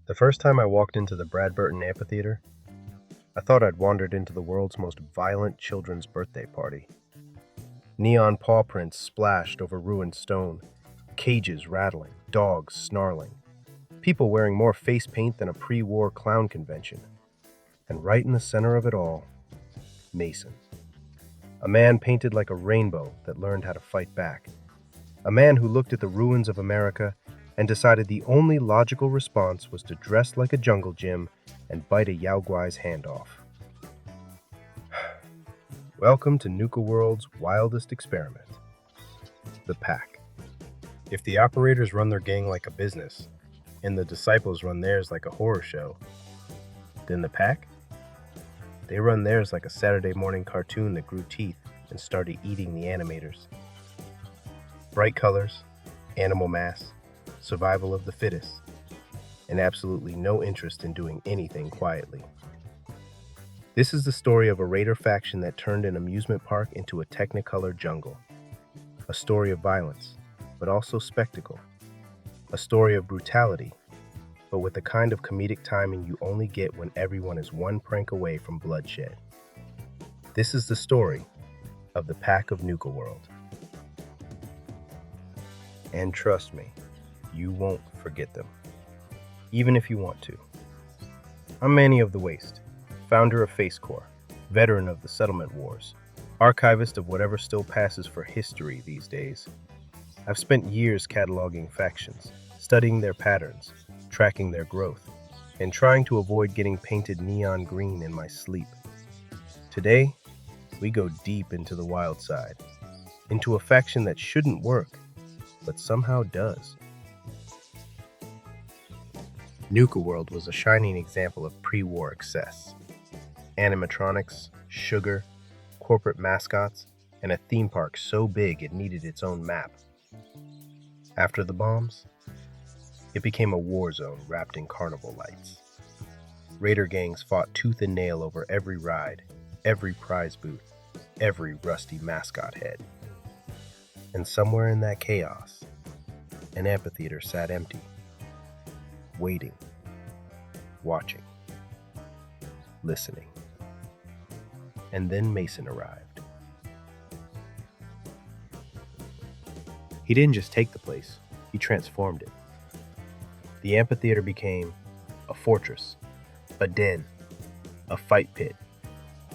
The first time I walked into the Bradburton Amphitheater, I thought I'd wandered into the world's most violent children's birthday party. Neon paw prints splashed over ruined stone, cages rattling, dogs snarling, people wearing more face paint than a pre-war clown convention. And right in the center of it all, Mason. A man painted like a rainbow that learned how to fight back. A man who looked at the ruins of America and decided the only logical response was to dress like a jungle gym and bite a Yao Guai's hand off. Welcome to Nuka-World's wildest experiment, the Pack. If the operators run their gang like a business, and the disciples run theirs like a horror show, then the Pack? They run theirs like a Saturday morning cartoon that grew teeth and started eating the animators. Bright colors, animal mass, survival of the fittest, and absolutely no interest in doing anything quietly. This is the story of a raider faction that turned an amusement park into a technicolor jungle. A story of violence, but also spectacle. A story of brutality, but with the kind of comedic timing you only get when everyone is one prank away from bloodshed. This is the story of the Pack of Nuka-World. And trust me, you won't forget them, even if you want to. I'm Manny of the Waste, founder of Face Corp, veteran of the settlement wars, archivist of whatever still passes for history these days. I've spent years cataloging factions, studying their patterns, tracking their growth, and trying to avoid getting painted neon green in my sleep. Today, we go deep into the wild side, into a faction that shouldn't work, but somehow does. Nuka-World was a shining example of pre-war excess. Animatronics, sugar, corporate mascots, and a theme park so big it needed its own map. After the bombs, it became a war zone wrapped in carnival lights. Raider gangs fought tooth and nail over every ride, every prize booth, every rusty mascot head. And somewhere in that chaos, an amphitheater sat empty, waiting, watching, listening. And then Mason arrived. He didn't just take the place, he transformed it. The amphitheater became a fortress, a den, a fight pit,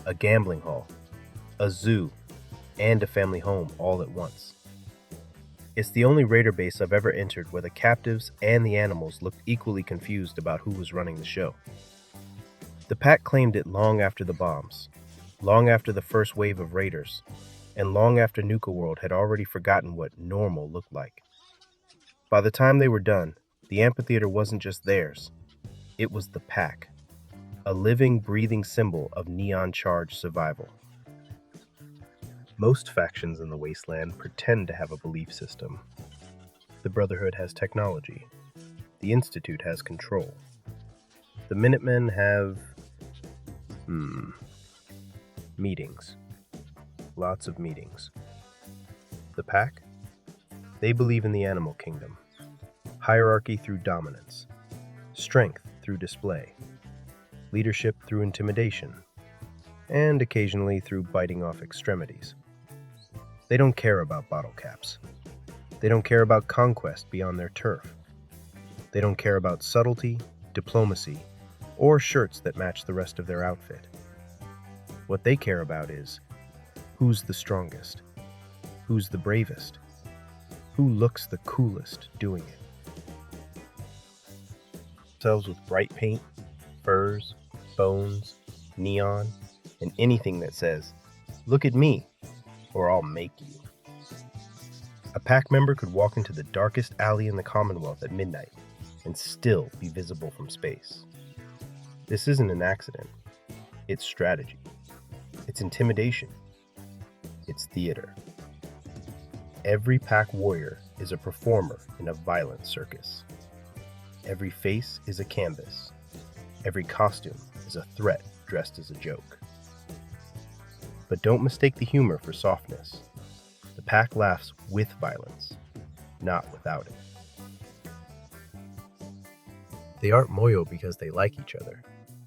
a gambling hall, a zoo, and a family home all at once. It's the only raider base I've ever entered where the captives and the animals looked equally confused about who was running the show. The pack claimed it long after the bombs, long after the first wave of raiders, and long after Nuka-World had already forgotten what normal looked like. By the time they were done, the amphitheater wasn't just theirs, it was the Pack, a living, breathing symbol of neon-charged survival. Most factions in the wasteland pretend to have a belief system. The Brotherhood has technology. The Institute has control. The Minutemen have... meetings. Lots of meetings. The Pack? They believe in the animal kingdom. Hierarchy through dominance. Strength through display. Leadership through intimidation. And occasionally through biting off extremities. They don't care about bottle caps. They don't care about conquest beyond their turf. They don't care about subtlety, diplomacy, or shirts that match the rest of their outfit. What they care about is who's the strongest, who's the bravest, who looks the coolest doing it. Themselves with bright paint, furs, bones, neon, and anything that says, "Look at me," or "I'll make you." A pack member could walk into the darkest alley in the Commonwealth at midnight and still be visible from space. This isn't an accident. It's strategy. It's intimidation. It's theater. Every pack warrior is a performer in a violent circus. Every face is a canvas. Every costume is a threat dressed as a joke. But don't mistake the humor for softness. The pack laughs with violence, not without it. They aren't loyal because they like each other.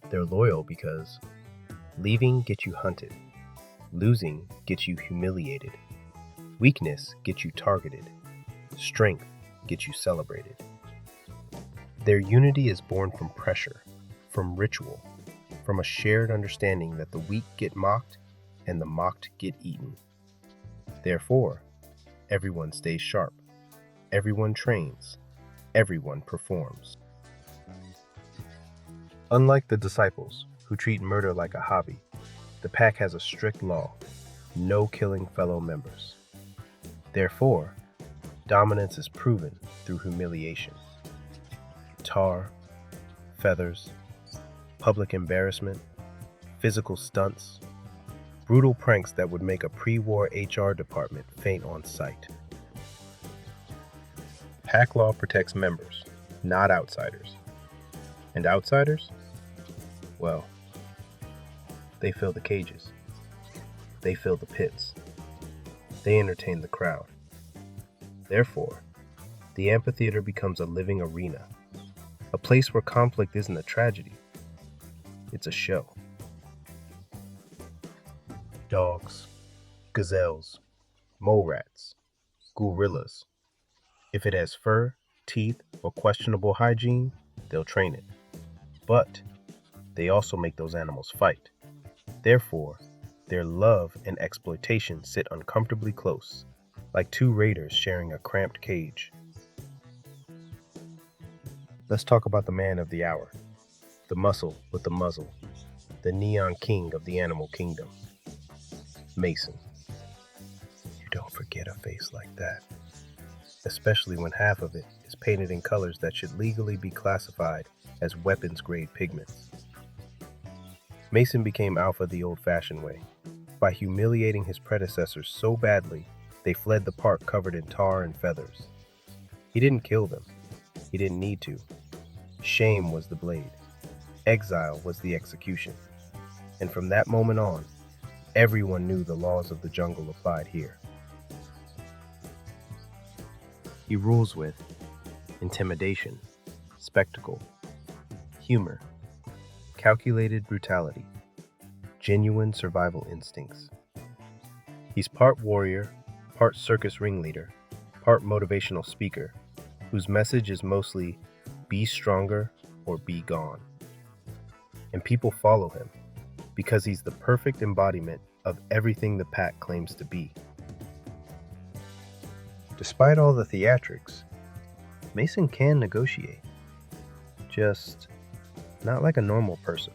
They're loyal because leaving gets you hunted, losing gets you humiliated, weakness gets you targeted, strength gets you celebrated. Their unity is born from pressure, from ritual, from a shared understanding that the weak get mocked and the mocked get eaten. Therefore, everyone stays sharp, everyone trains, everyone performs. Unlike the disciples, who treat murder like a hobby, the pack has a strict law: no killing fellow members. Therefore, dominance is proven through humiliation. Tar, feathers, public embarrassment, physical stunts, brutal pranks that would make a pre-war HR department faint on sight. Pack law protects members, not outsiders. And outsiders? Well, they fill the cages. They fill the pits. They entertain the crowd. Therefore, the amphitheater becomes a living arena, a place where conflict isn't a tragedy, it's a show. Dogs, gazelles, mole rats, Ghoulrillas. If it has fur, teeth, or questionable hygiene, they'll train it. But they also make those animals fight. Therefore, their love and exploitation sit uncomfortably close, like two raiders sharing a cramped cage. Let's talk about the man of the hour, the muscle with the muzzle, the neon king of the animal kingdom, Mason. You don't forget a face like that, especially when half of it is painted in colors that should legally be classified as weapons-grade pigments. Mason became Alpha the old-fashioned way, by humiliating his predecessors so badly they fled the park covered in tar and feathers. He didn't kill them. He didn't need to. Shame was the blade. Exile was the execution. And from that moment on, everyone knew the laws of the jungle applied here. He rules with intimidation, spectacle, humor, calculated brutality, genuine survival instincts. He's part warrior, part circus ringleader, part motivational speaker, whose message is mostly be stronger or be gone. And people follow him because he's the perfect embodiment of everything the pack claims to be. Despite all the theatrics, Mason can negotiate. Just not like a normal person.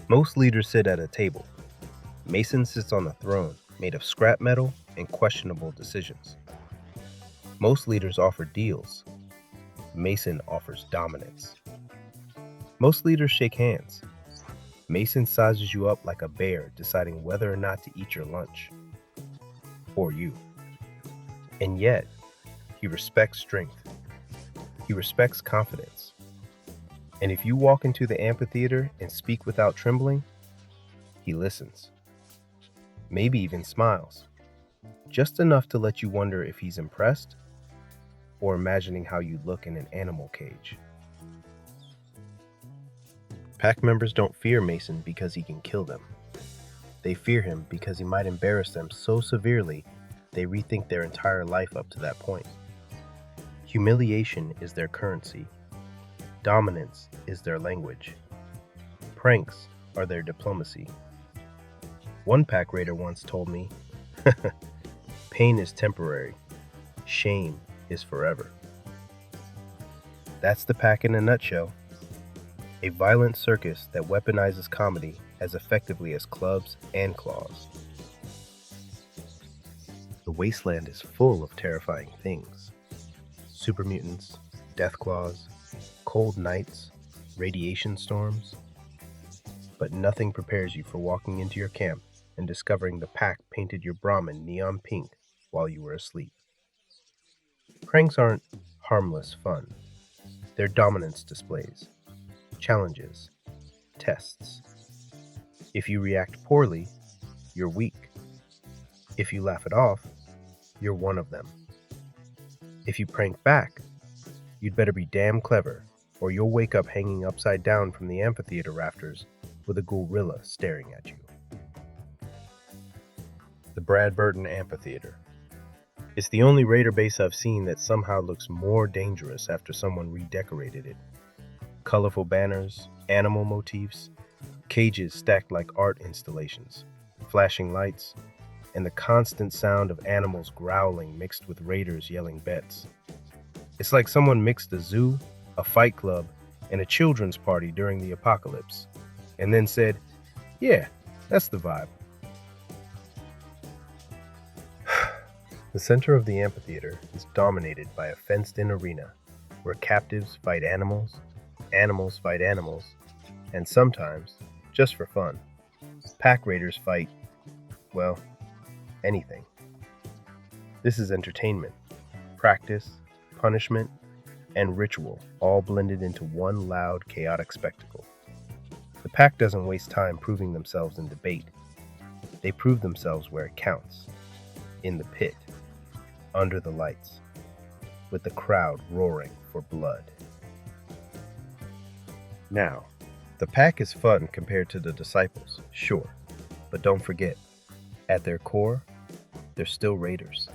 Most leaders sit at a table. Mason sits on a throne made of scrap metal and questionable decisions. Most leaders offer deals. Mason offers dominance. Most leaders shake hands. Mason sizes you up like a bear deciding whether or not to eat your lunch. Or you. And yet, he respects strength. He respects confidence. And if you walk into the amphitheater and speak without trembling, he listens. Maybe even smiles. Just enough to let you wonder if he's impressed or imagining how you'd look in an animal cage. Pack members don't fear Mason because he can kill them. They fear him because he might embarrass them so severely they rethink their entire life up to that point. Humiliation is their currency. Dominance is their language. Pranks are their diplomacy. One pack raider once told me, pain is temporary, shame is forever. That's the pack in a nutshell. A violent circus that weaponizes comedy as effectively as clubs and claws. The wasteland is full of terrifying things. Super mutants, death claws, cold nights, radiation storms. But nothing prepares you for walking into your camp and discovering the pack painted your Brahmin neon pink while you were asleep. Pranks aren't harmless fun. They're dominance displays, challenges, tests. If you react poorly, you're weak. If you laugh it off, you're one of them. If you prank back, you'd better be damn clever or you'll wake up hanging upside down from the amphitheater rafters with a Ghoulrilla staring at you. The Brad Burton Amphitheater. It's the only raider base I've seen that somehow looks more dangerous after someone redecorated it. Colorful banners, animal motifs, cages stacked like art installations, flashing lights, and the constant sound of animals growling mixed with raiders yelling bets. It's like someone mixed a zoo, a fight club, and a children's party during the apocalypse, and then said, "Yeah, that's the vibe." The center of the amphitheater is dominated by a fenced-in arena where captives fight animals, animals fight animals, and sometimes, just for fun, pack raiders fight, well, anything. This is entertainment, practice, punishment, and ritual all blended into one loud, chaotic spectacle. The pack doesn't waste time proving themselves in debate. They prove themselves where it counts, in the pit, under the lights, with the crowd roaring for blood. Now, the pack is fun compared to the disciples, sure, but don't forget, at their core, they're still raiders.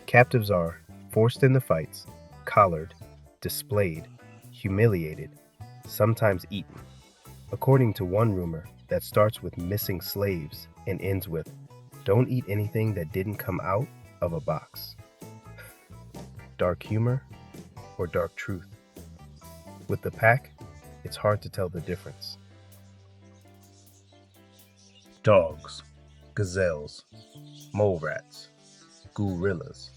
Captives are forced in the fights, collared, displayed, humiliated, sometimes eaten. According to one rumor that starts with missing slaves and ends with, "Don't eat anything that didn't come out of a box." Dark humor or dark truth? With the pack, it's hard to tell the difference. Dogs, gazelles, mole rats, Ghoulrillas.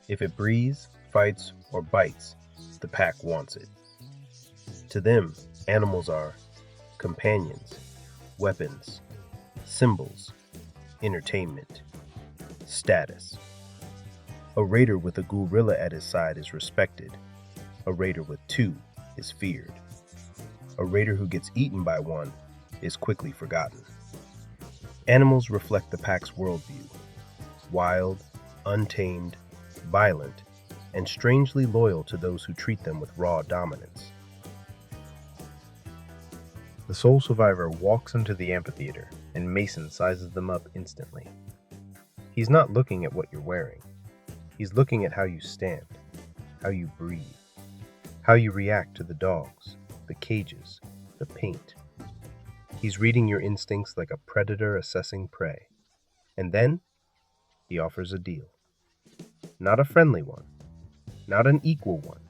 If it breathes, fights, or bites, the pack wants it. To them, animals are companions, weapons, symbols, entertainment, status. A raider with a Ghoulrilla at his side is respected. A raider with two is feared. A raider who gets eaten by one is quickly forgotten. Animals reflect the pack's worldview: wild, untamed, violent, and strangely loyal to those who treat them with raw dominance. The sole survivor walks into the amphitheater, and Mason sizes them up instantly. He's not looking at what you're wearing. He's looking at how you stand, how you breathe, how you react to the dogs, the cages, the paint. He's reading your instincts like a predator assessing prey. And then, he offers a deal. Not a friendly one, not an equal one,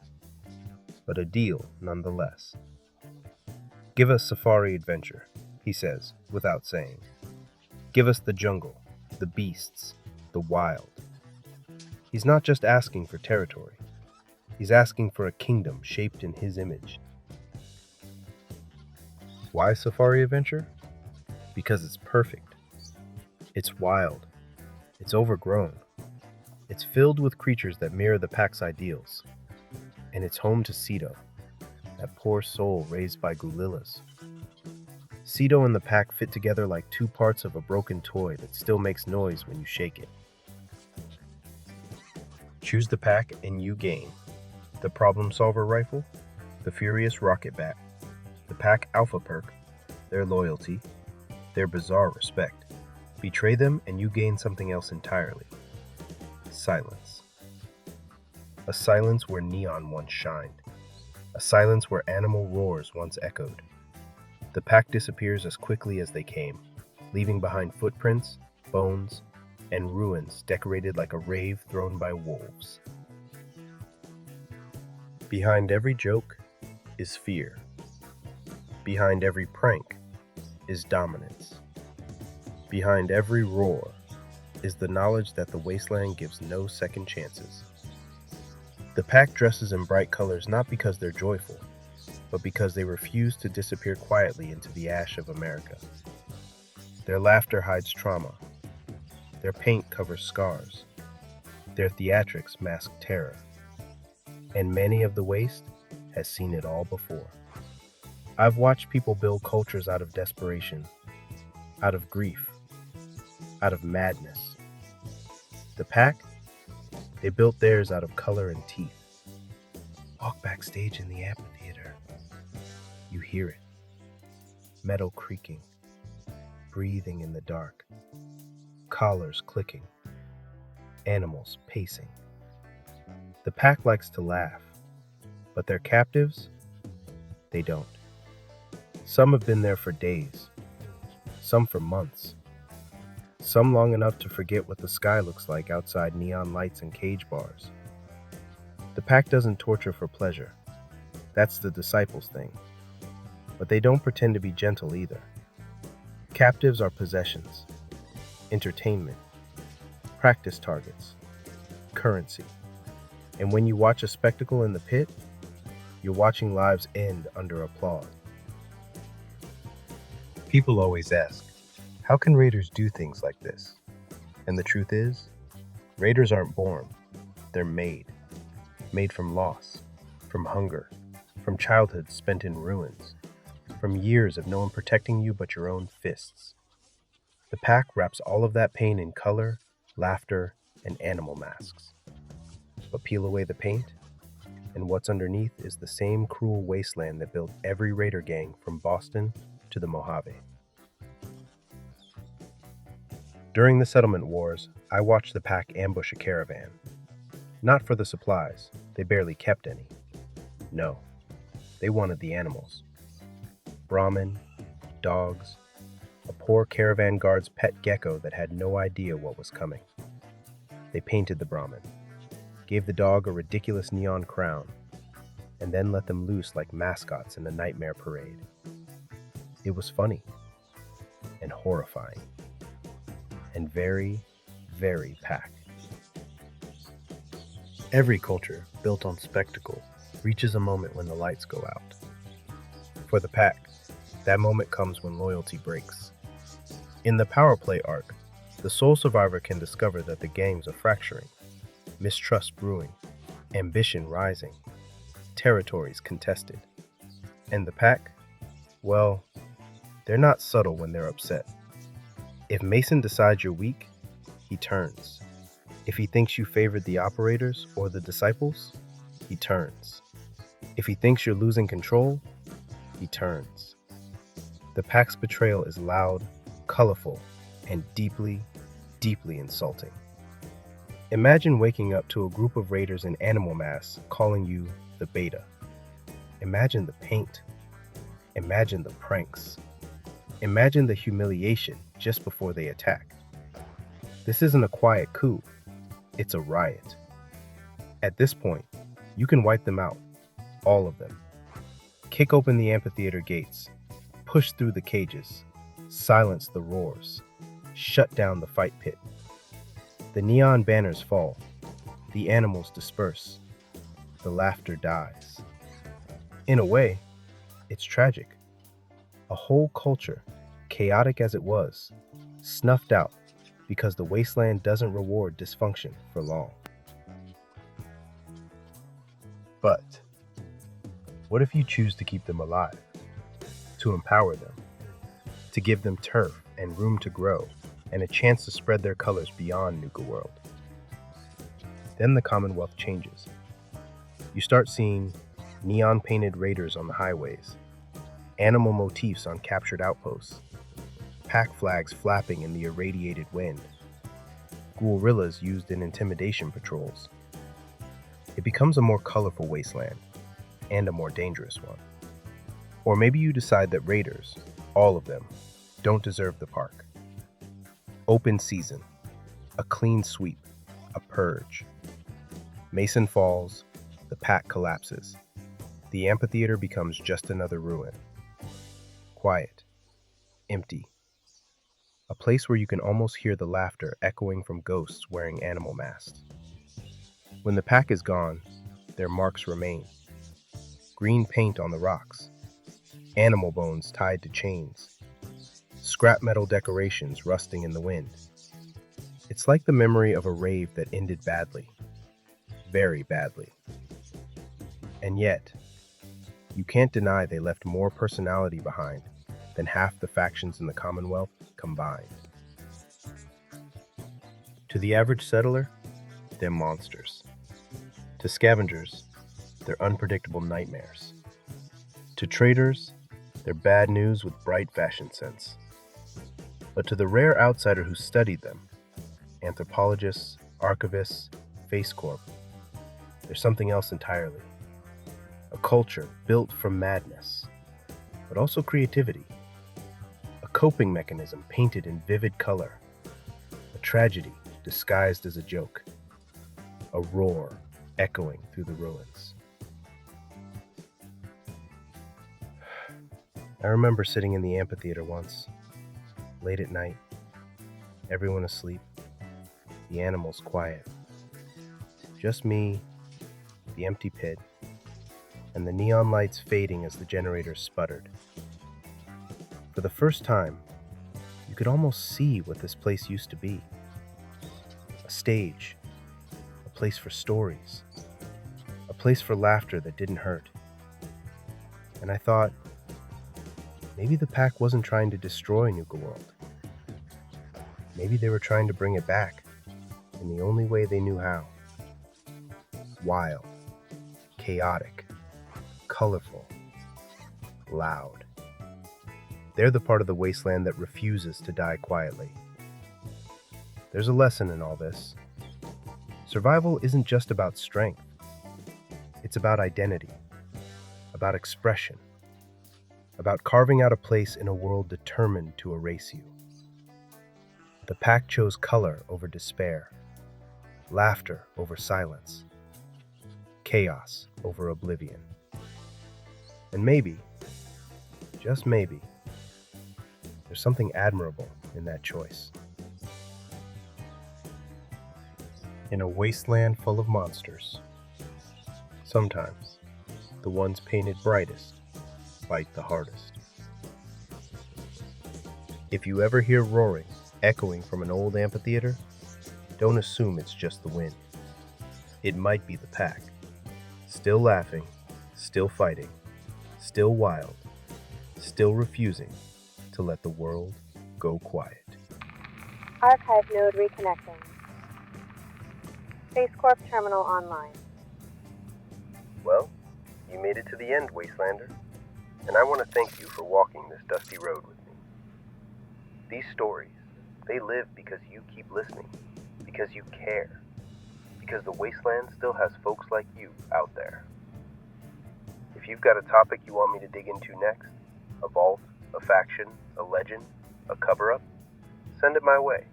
but a deal nonetheless. "Give us safari adventure," he says, without saying. "Give us the jungle, the beasts, the wild." He's not just asking for territory. He's asking for a kingdom shaped in his image. Why safari adventure? Because it's perfect. It's wild. It's overgrown. It's filled with creatures that mirror the pack's ideals. And it's home to Cedo, that poor soul raised by Ghoulrillas. Cedo and the pack fit together like two parts of a broken toy that still makes noise when you shake it. Choose the pack and you gain the Problem Solver Rifle, the Furious Rocket Bat, the Pack Alpha Perk, their loyalty, their bizarre respect. Betray them and you gain something else entirely. Silence. A silence where neon once shined. A silence where animal roars once echoed. The pack disappears as quickly as they came, leaving behind footprints, bones, and ruins decorated like a rave thrown by wolves. Behind every joke is fear. Behind every prank is dominance. Behind every roar is the knowledge that the wasteland gives no second chances. The pack dresses in bright colors not because they're joyful, but because they refuse to disappear quietly into the ash of America. Their laughter hides trauma. Their paint covers scars. Their theatrics mask terror. And Manny of the Waste has seen it all before. I've watched people build cultures out of desperation, out of grief, out of madness. The pack, they built theirs out of color and teeth. Walk backstage in the amphitheater. You hear it. Metal creaking, breathing in the dark, collars clicking, animals pacing. The pack likes to laugh, but their captives, they don't. Some have been there for days, some for months, some long enough to forget what the sky looks like outside neon lights and cage bars. The pack doesn't torture for pleasure. That's the disciples' thing. But they don't pretend to be gentle either. Captives are possessions, entertainment, practice targets, currency. And when you watch a spectacle in the pit, you're watching lives end under applause. People always ask, how can raiders do things like this? And the truth is, raiders aren't born, they're made. Made from loss, from hunger, from childhood spent in ruins, from years of no one protecting you but your own fists. The pack wraps all of that pain in color, laughter, and animal masks. But peel away the paint, and what's underneath is the same cruel wasteland that built every raider gang from Boston to the Mojave. During the settlement wars, I watched the pack ambush a caravan. Not for the supplies, they barely kept any. No, they wanted the animals. Brahmin, dogs, a poor caravan guard's pet gecko that had no idea what was coming. They painted the Brahmin, gave the dog a ridiculous neon crown, and then let them loose like mascots in a nightmare parade. It was funny, and horrifying, and very, very pack. Every culture built on spectacle reaches a moment when the lights go out. For the pack, that moment comes when loyalty breaks. In the power play arc, the sole survivor can discover that the gangs are fracturing, mistrust brewing, ambition rising, territories contested. And the pack? Well, they're not subtle when they're upset. If Mason decides you're weak, he turns. If he thinks you favored the operators or the disciples, he turns. If he thinks you're losing control, he turns. The pack's betrayal is loud, colorful, and deeply, deeply insulting. Imagine waking up to a group of raiders in animal masks calling you the beta. Imagine the paint. Imagine the pranks. Imagine the humiliation just before they attack. This isn't a quiet coup. It's a riot. At this point, you can wipe them out, all of them. Kick open the amphitheater gates, push through the cages, silence the roars, shut down the fight pit. The neon banners fall, the animals disperse, the laughter dies. In a way, it's tragic. A whole culture, chaotic as it was, snuffed out because the wasteland doesn't reward dysfunction for long. But what if you choose to keep them alive, to empower them, to give them turf and room to grow and a chance to spread their colors beyond Nuka-World? Then the Commonwealth changes. You start seeing neon-painted raiders on the highways, animal motifs on captured outposts, pack flags flapping in the irradiated wind, Ghoulrillas used in intimidation patrols. It becomes a more colorful wasteland, and a more dangerous one. Or maybe you decide that raiders, all of them, don't deserve the park. Open season, a clean sweep, a purge. Mason falls, the pack collapses. The amphitheater becomes just another ruin. Quiet, empty. A place where you can almost hear the laughter echoing from ghosts wearing animal masks. When the pack is gone, their marks remain. Green paint on the rocks, animal bones tied to chains, scrap metal decorations rusting in the wind. It's like the memory of a rave that ended badly, very badly. And yet, you can't deny they left more personality behind than half the factions in the Commonwealth combined. To the average settler, they're monsters. To scavengers, they're they're unpredictable nightmares. To traders, they're bad news with bright fashion sense. But to the rare outsider who studied them, anthropologists, archivists, Face Corp, there's something else entirely. A culture built from madness, but also creativity. A coping mechanism painted in vivid color. A tragedy disguised as a joke. A roar echoing through the ruins. I remember sitting in the amphitheater once, late at night, everyone asleep, the animals quiet. Just me, the empty pit, and the neon lights fading as the generator sputtered. For the first time, you could almost see what this place used to be. A stage, a place for stories, a place for laughter that didn't hurt. And I thought, maybe the pack wasn't trying to destroy Nuka-World. Maybe they were trying to bring it back in the only way they knew how. Wild, chaotic, colorful, loud. They're the part of the wasteland that refuses to die quietly. There's a lesson in all this. Survival isn't just about strength. It's about identity, about expression, about carving out a place in a world determined to erase you. The pack chose color over despair, laughter over silence, chaos over oblivion. And maybe, just maybe, there's something admirable in that choice. In a wasteland full of monsters, sometimes the ones painted brightest bite the hardest. If you ever hear roaring echoing from an old amphitheater, don't assume it's just the wind. It might be the pack, still laughing, still fighting, still wild, still refusing to let the world go quiet. Archive node reconnecting. Face Corp terminal online. Well, you made it to the end, Wastelander, and I want to thank you for walking this dusty road with me. These stories, they live because you keep listening, because you care, because the wasteland still has folks like you out there. If you've got a topic you want me to dig into next, a vault, a faction, a legend, a cover-up, send it my way.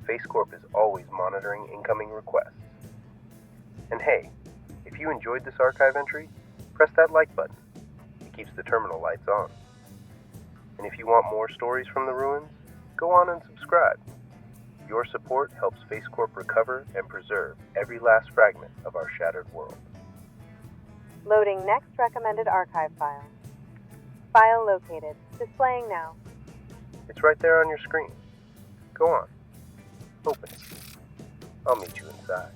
Face Corp is always monitoring incoming requests. And hey, if you enjoyed this archive entry, press that like button. It keeps the terminal lights on. And if you want more stories from the ruins, go on and subscribe. Your support helps Face Corp recover and preserve every last fragment of our shattered world. Loading next recommended archive file. File located. Displaying now. It's right there on your screen. Go on. Open it. I'll meet you inside.